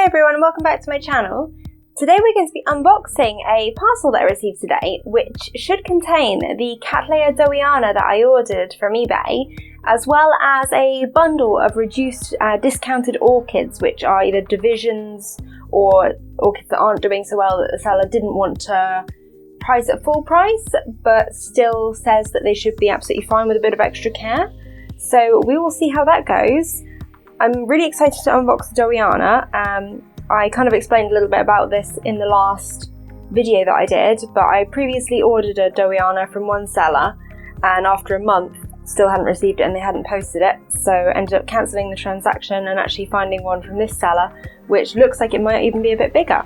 everyone and welcome back to my channel. Today we're going to be unboxing a parcel that I received today, which should contain the Cattleya Dowiana that I ordered from eBay, as well as a bundle of reduced discounted orchids, which are either divisions or orchids that aren't doing so well that the seller didn't want to price at full price, but still says that they should be absolutely fine with a bit of extra care. So we will see how that goes. I'm really excited to unbox the Dowiana. I kind of explained a little bit about this in the last video that I did, but I previously ordered a Dowiana from one seller, and after a month still hadn't received it and they hadn't posted it, so ended up cancelling the transaction and actually finding one from this seller, which looks like it might even be a bit bigger.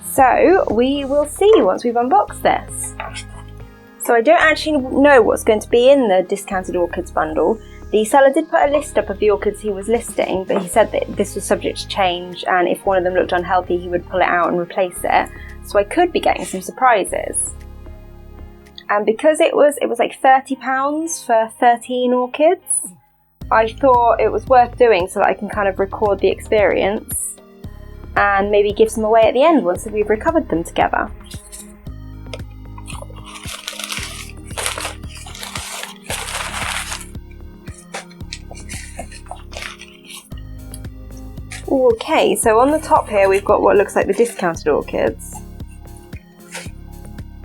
So we will see once we've unboxed this. So I don't actually know what's going to be in the discounted orchids bundle. The seller did put a list up of the orchids he was listing, but he said that this was subject to change, and if one of them looked unhealthy he would pull it out and replace it. So I could be getting some surprises. And because it was like £30 for 13 orchids, I thought it was worth doing so that I can kind of record the experience and maybe give some away at the end once we've recovered them together. Okay, so on the top here we've got what looks like the discounted orchids.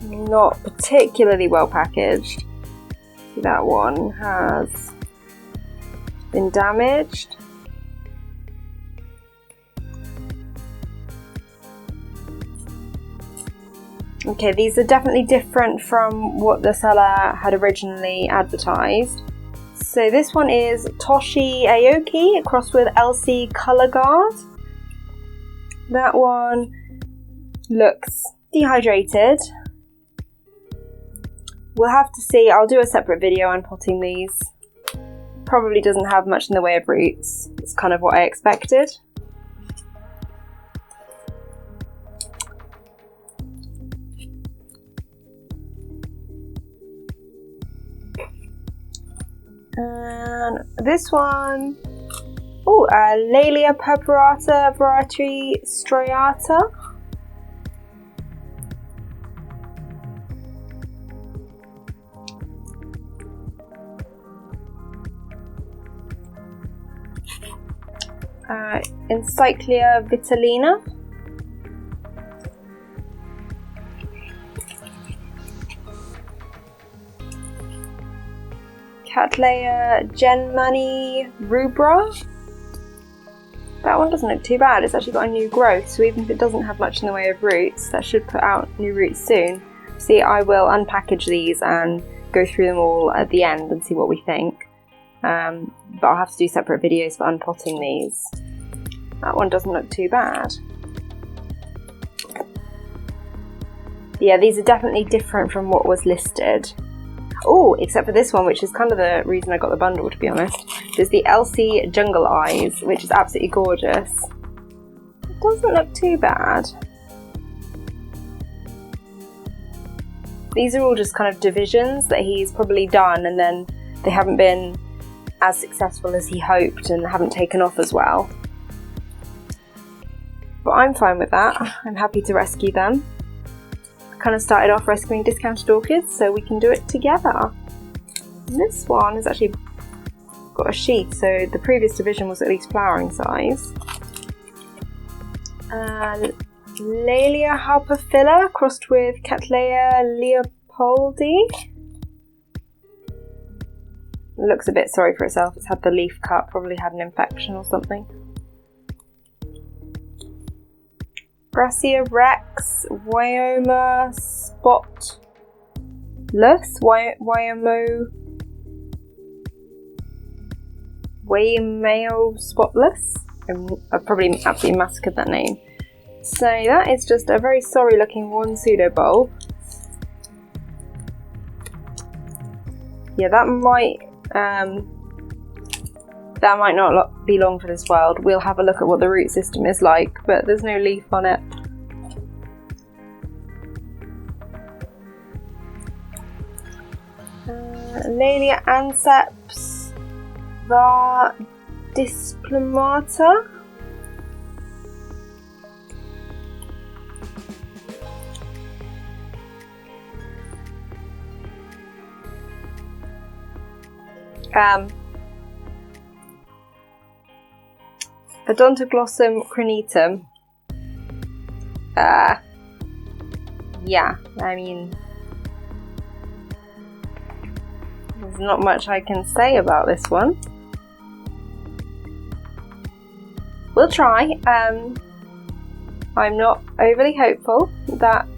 Not particularly well packaged. That one has been damaged. Okay, these are definitely different from what the seller had originally advertised. So this one is Toshi Aoki crossed with LC Color Guard. That one looks dehydrated. We'll have to see. I'll do a separate video on potting these. Probably doesn't have much in the way of roots. It's kind of what I expected. And this one, Laelia purpurata variety striata. Encyclia vitalina. Cattleya Genmani rubra. That one doesn't look too bad. It's actually got a new growth, so even if it doesn't have much in the way of roots, that should put out new roots soon. See, I will unpackage these and go through them all at the end and see what we think. But I'll have to do separate videos for unpotting these. That one doesn't look too bad. Yeah, these are definitely different from what was listed. Oh, except for this one, which is kind of the reason I got the bundle, to be honest. There's the LC Jungle Eyes, which is absolutely gorgeous. It doesn't look too bad. These are all just kind of divisions that he's probably done, and then they haven't been as successful as he hoped and haven't taken off as well. But I'm fine with that. I'm happy to rescue them. Kind of started off rescuing discounted orchids, so we can do it together. And this one has actually got a sheath, so the previous division was at least flowering size. Laelia hyperphylla crossed with Cattleya leopoldi. It looks a bit sorry for itself. It's had the leaf cut, probably had an infection or something. Gracia rex, Wyoma spotless, Wyomeo spotless. I've probably absolutely massacred that name. So that is just a very sorry looking one pseudo bulb. Yeah, that might not be long for this world. We'll have a look at what the root system is like, but there's no leaf on it. Laelia anceps var displomata. Odontoglossum cranitum. Yeah, I mean, there's not much I can say about this one. We'll try. I'm not overly hopeful. That's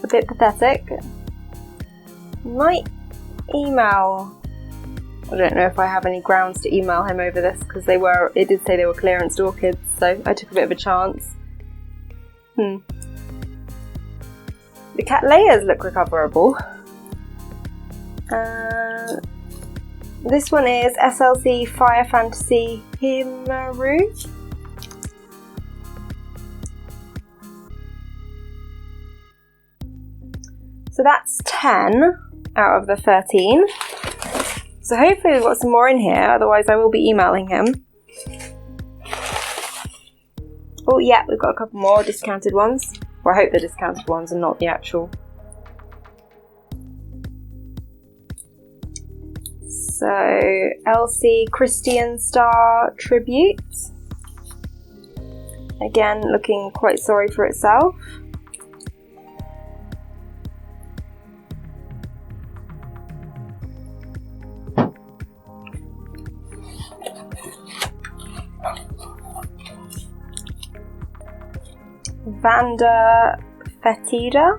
a bit pathetic. Might email. I don't know if I have any grounds to email him over this because it did say they were clearanced orchids, so I took a bit of a chance. The Cattleyas look recoverable. This one is SLC Fire Fantasy Himaru. So that's 10 out of the 13. So hopefully we've got some more in here, otherwise I will be emailing him. Oh yeah, we've got a couple more discounted ones. Well, I hope they're discounted ones and not the actual. So, LC Christian Star Tribute. Again, looking quite sorry for itself. Vanda Fetida.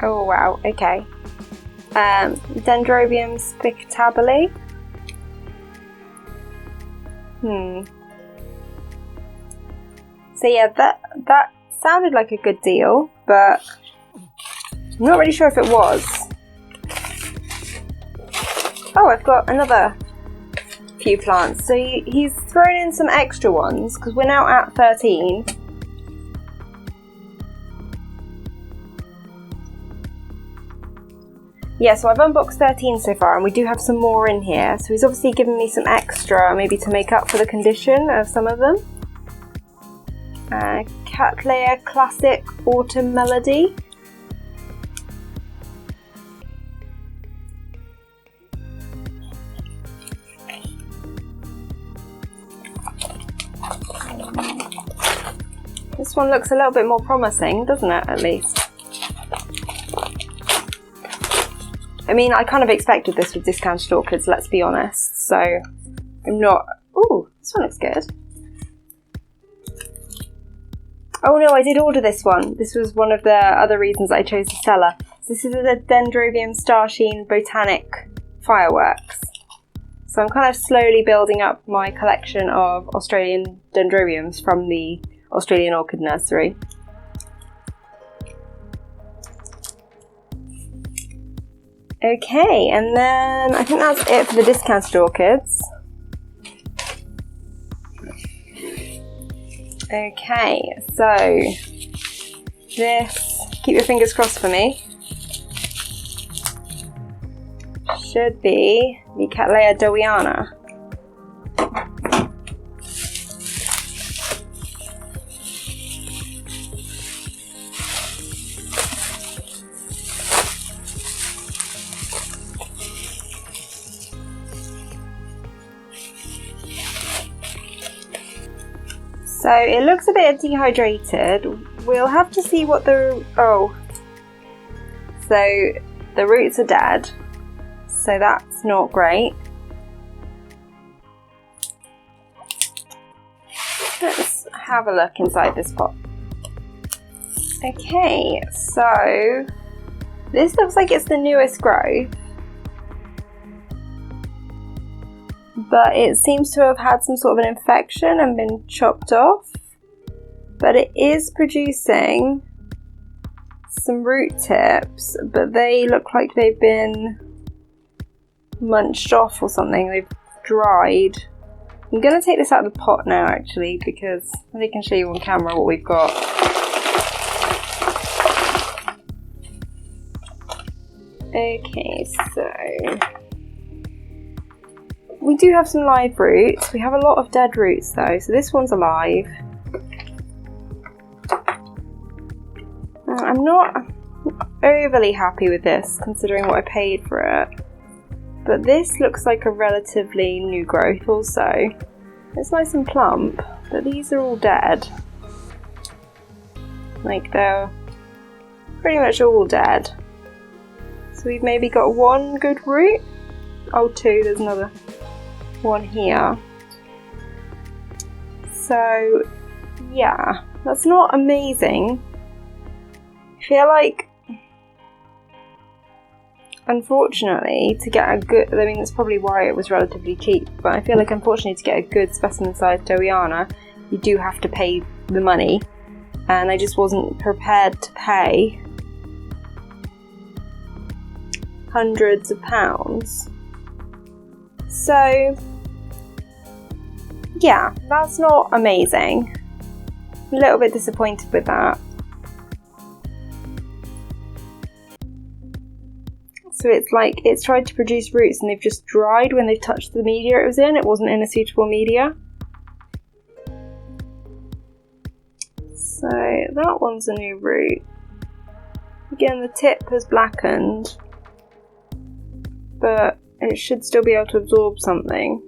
Oh wow, okay. Dendrobium spictabile. So yeah, that sounded like a good deal, but I'm not really sure if it was. Oh, I've got another few plants. So he's thrown in some extra ones because we're now at 13. Yeah, so I've unboxed 13 so far and we do have some more in here. So he's obviously given me some extra, maybe to make up for the condition of some of them. Cattleya Classic Autumn Melody. This one looks a little bit more promising, doesn't it, at least? I mean, I kind of expected this with discounted orchids, let's be honest, so I'm not... Ooh, this one looks good. Oh no, I did order this one. This was one of the other reasons I chose the seller. This is the Dendrobium Starsheen Botanic Fireworks. So I'm kind of slowly building up my collection of Australian dendrobiums from the Australian Orchid Nursery. Okay, and then I think that's it for the discounted orchids. Okay, so this, keep your fingers crossed for me, should be the Cattleya Dowiana. So it looks a bit dehydrated. We'll have to see what the... Oh. So the roots are dead. So that's not great. Let's have a look inside this pot. Okay, so this looks like it's the newest growth. But it seems to have had some sort of an infection and been chopped off. But it is producing some root tips, but they look like they've been munched off or something. They've dried. I'm going to take this out of the pot now actually, because I can show you on camera what we've got. Okay, so we do have some live roots. We have a lot of dead roots though, so this one's alive. I'm not overly happy with this considering what I paid for it, but this looks like a relatively new growth also. It's nice and plump, but these are all dead. Like, they're pretty much all dead. So we've maybe got one good root. Oh, two, there's another one here. So yeah, that's not amazing. I feel like, unfortunately, to get a good, I mean that's probably why it was relatively cheap, but I feel like unfortunately to get a good specimen sized Dowiana you do have to pay the money, and I just wasn't prepared to pay hundreds of pounds. So yeah, that's not amazing. I'm a little bit disappointed with that. So it's like it's tried to produce roots and they've just dried when they've touched the media it was in. It wasn't in a suitable media. So that one's a new root. Again, the tip has blackened, but it should still be able to absorb something.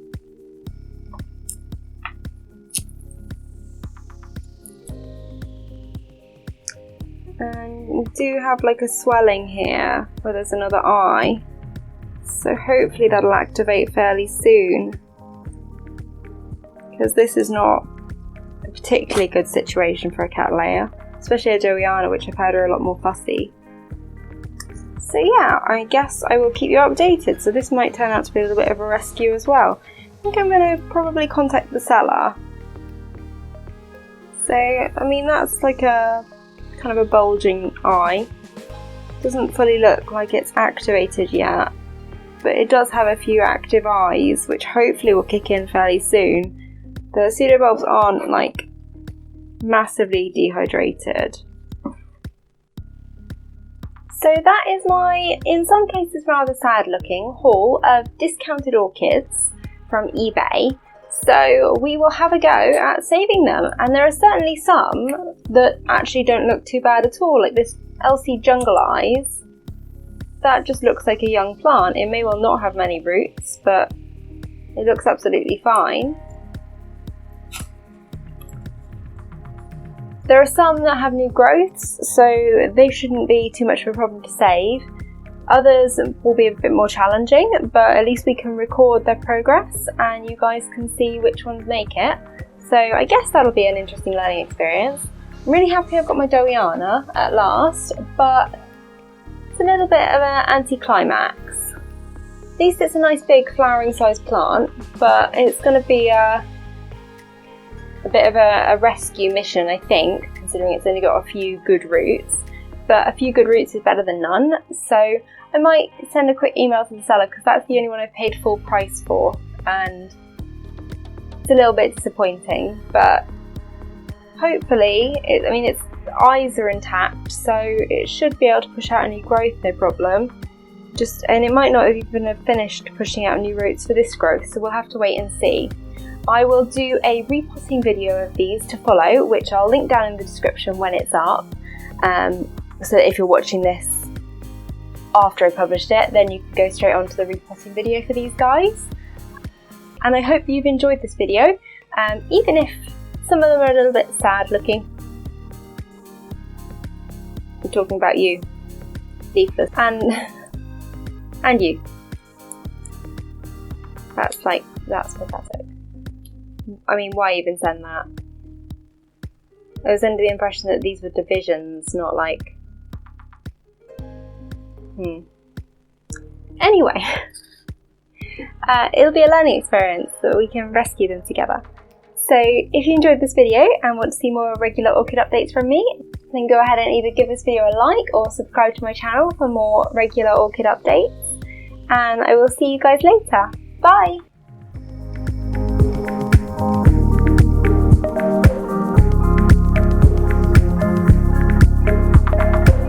And we do have like a swelling here where there's another eye, so hopefully that'll activate fairly soon, because this is not a particularly good situation for a Cattleya, especially a Dowiana, which I've heard are a lot more fussy. So yeah, I guess I will keep you updated. So this might turn out to be a little bit of a rescue as well. I think I'm going to probably contact the seller. So I mean that's like a kind of a bulging eye. Doesn't fully look like it's activated yet, but it does have a few active eyes which hopefully will kick in fairly soon. The pseudobulbs aren't like massively dehydrated. So that is my, in some cases rather sad looking, haul of discounted orchids from eBay. So we will have a go at saving them, and there are certainly some that actually don't look too bad at all, like this LC Jungle Eyes. That just looks like a young plant. It may well not have many roots, but it looks absolutely fine. There are some that have new growths, so they shouldn't be too much of a problem to save. Others will be a bit more challenging, but at least we can record their progress and you guys can see which ones make it. So I guess that'll be an interesting learning experience. I'm really happy I've got my Dowiana at last, but it's a little bit of an anticlimax. At least it's a nice big flowering sized plant, but it's going to be a bit of a rescue mission, I think, considering it's only got a few good roots. But a few good roots is better than none, so I might send a quick email to the seller because that's the only one I've paid full price for, and it's a little bit disappointing, but hopefully, its eyes are intact, so it should be able to push out a new growth, no problem. And it might not have even have finished pushing out new roots for this growth, so we'll have to wait and see. I will do a repotting video of these to follow, which I'll link down in the description when it's up. So if you're watching this after I published it, then you can go straight on to the repotting video for these guys. And I hope you've enjoyed this video, even if some of them are a little bit sad looking. I'm talking about you, leafless, and you. That's pathetic. I mean, why even send that? I was under the impression that these were divisions, not like... Anyway, it'll be a learning experience so we can rescue them together. So if you enjoyed this video and want to see more regular orchid updates from me, then go ahead and either give this video a like or subscribe to my channel for more regular orchid updates. And I will see you guys later. Bye!